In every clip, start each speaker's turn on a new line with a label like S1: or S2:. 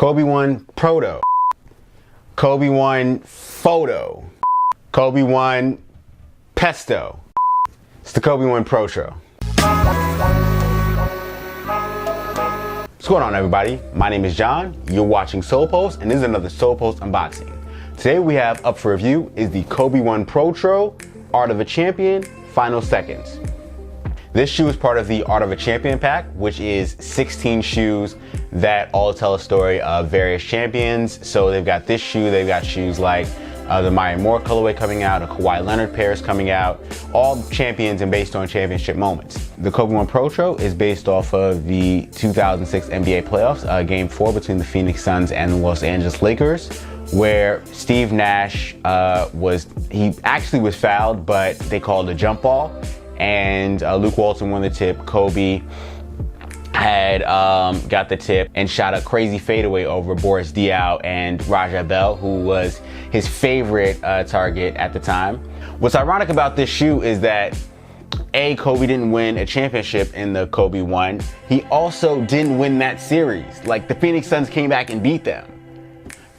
S1: Kobe 1 Proto, Kobe 1 Photo, Kobe 1 Pesto. It's the Kobe 1 Protro. What's going on, everybody? My name is John. You're watching Soul Post, and this is another Soul Post unboxing. Today we have up for review is the Kobe 1 Protro Art of a Champion Final Seconds. This shoe is part of the Art of a Champion pack, which is 16 shoes that all tell a story of various champions. So they've got this shoe, they've got shoes like the Maya Moore colorway coming out, a Kawhi Leonard pair is coming out, all champions and based on championship moments. The Kobe 1 Protro is based off of the 2006 NBA playoffs, Game 4 between the Phoenix Suns and the Los Angeles Lakers, where Steve Nash he actually was fouled, but they called a jump ball, and Luke Walton won the tip. Kobe had got the tip and shot a crazy fadeaway over Boris Diaw and Raja Bell, who was his favorite target at the time. What's ironic about this shoe is that Kobe didn't win a championship in the Kobe 1. He also didn't win that series. Like, the Phoenix Suns came back and beat them.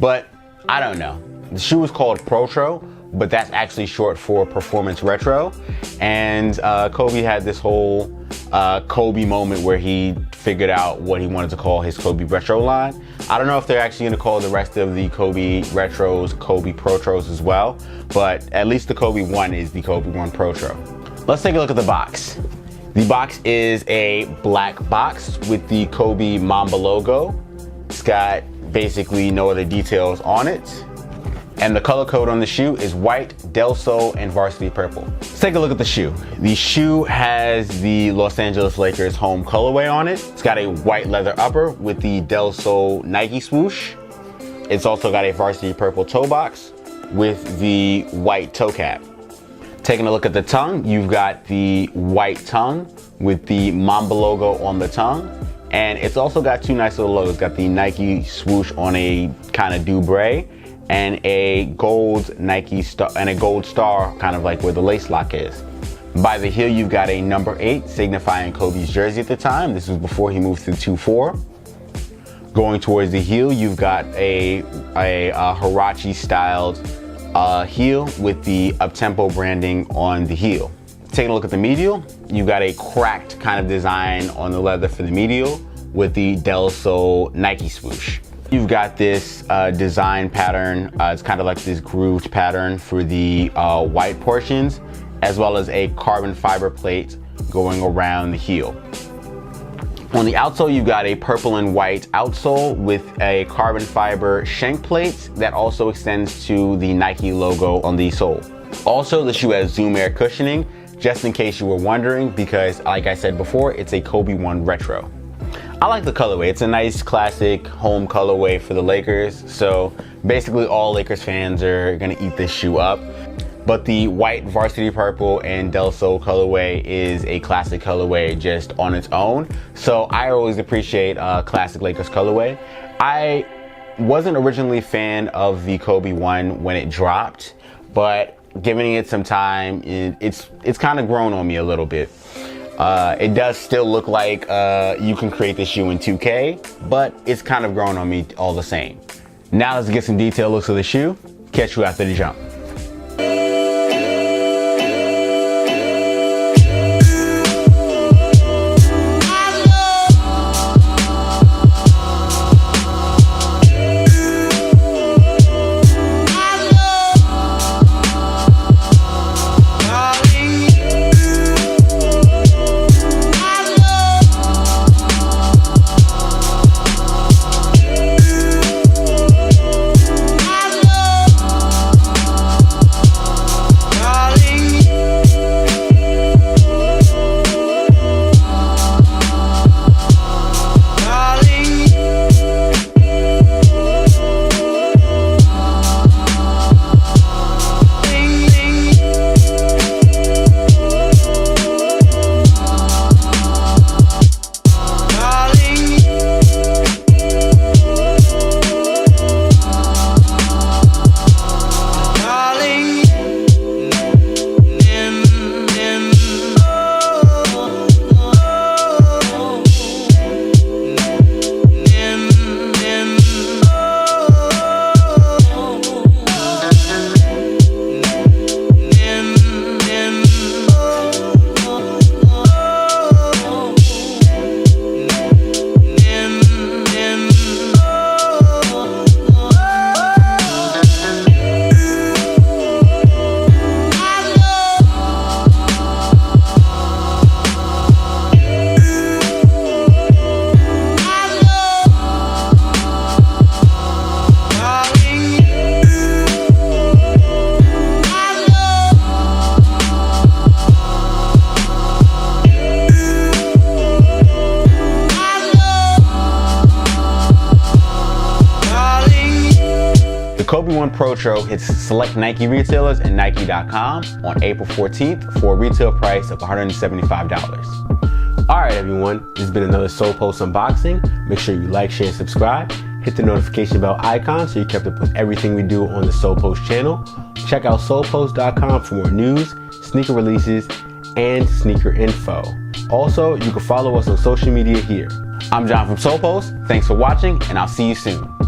S1: But I don't know. The shoe was called Protro, but that's actually short for Performance Retro. And Kobe had this whole Kobe moment where he figured out what he wanted to call his Kobe Retro line. I don't know if they're actually gonna call the rest of the Kobe Retros Kobe Protros as well, but at least the Kobe 1 is the Kobe 1 Protro. Let's take a look at the box. The box is a black box with the Kobe Mamba logo. It's got basically no other details on it. And the color code on the shoe is white, Del Sol, and varsity purple. Let's take a look at the shoe. The shoe has the Los Angeles Lakers home colorway on it. It's got a white leather upper with the Del Sol Nike swoosh. It's also got a varsity purple toe box with the white toe cap. Taking a look at the tongue, you've got the white tongue with the Mamba logo on the tongue. And it's also got two nice little logos. It's got the Nike swoosh on a kind of Dubre, and a gold Nike star and a gold star kind of like where the lace lock is. By the heel, you've got a number 8 signifying Kobe's jersey at the time. This was before he moved to 2-4. Going towards the heel, you've got a Huarache styled heel with the up-tempo branding on the heel. Taking a look at the medial, you've got a cracked kind of design on the leather for the medial with the Del Sol Nike swoosh. You've got this design pattern, it's kind of like this grooved pattern for the white portions, as well as a carbon fiber plate going around the heel. On the outsole, you've got a purple and white outsole with a carbon fiber shank plate that also extends to the Nike logo on the sole. Also, the shoe has Zoom Air cushioning, just in case you were wondering, because like I said before, it's a Kobe 1 Retro. I like the colorway. It's a nice classic home colorway for the Lakers. So basically all Lakers fans are gonna eat this shoe up. But the white varsity purple and Del Sol colorway is a classic colorway just on its own. So I always appreciate classic Lakers colorway. I wasn't originally a fan of the Kobe 1 when it dropped, but giving it some time, it's kind of grown on me a little bit. It does still look like you can create this shoe in 2K, but it's kind of grown on me all the same. Now let's get some detailed looks of the shoe. Catch you after the jump. The Kobe 1 Protro hits select Nike retailers and Nike.com on April 14th for a retail price of $175. Alright everyone, this has been another Soul Post unboxing. Make sure you like, share, and subscribe. Hit the notification bell icon so you're kept up with everything we do on the Soul Post channel. Check out soulpost.com for more news, sneaker releases, and sneaker info. Also, you can follow us on social media here. I'm John from Soul Post. Thanks for watching, and I'll see you soon.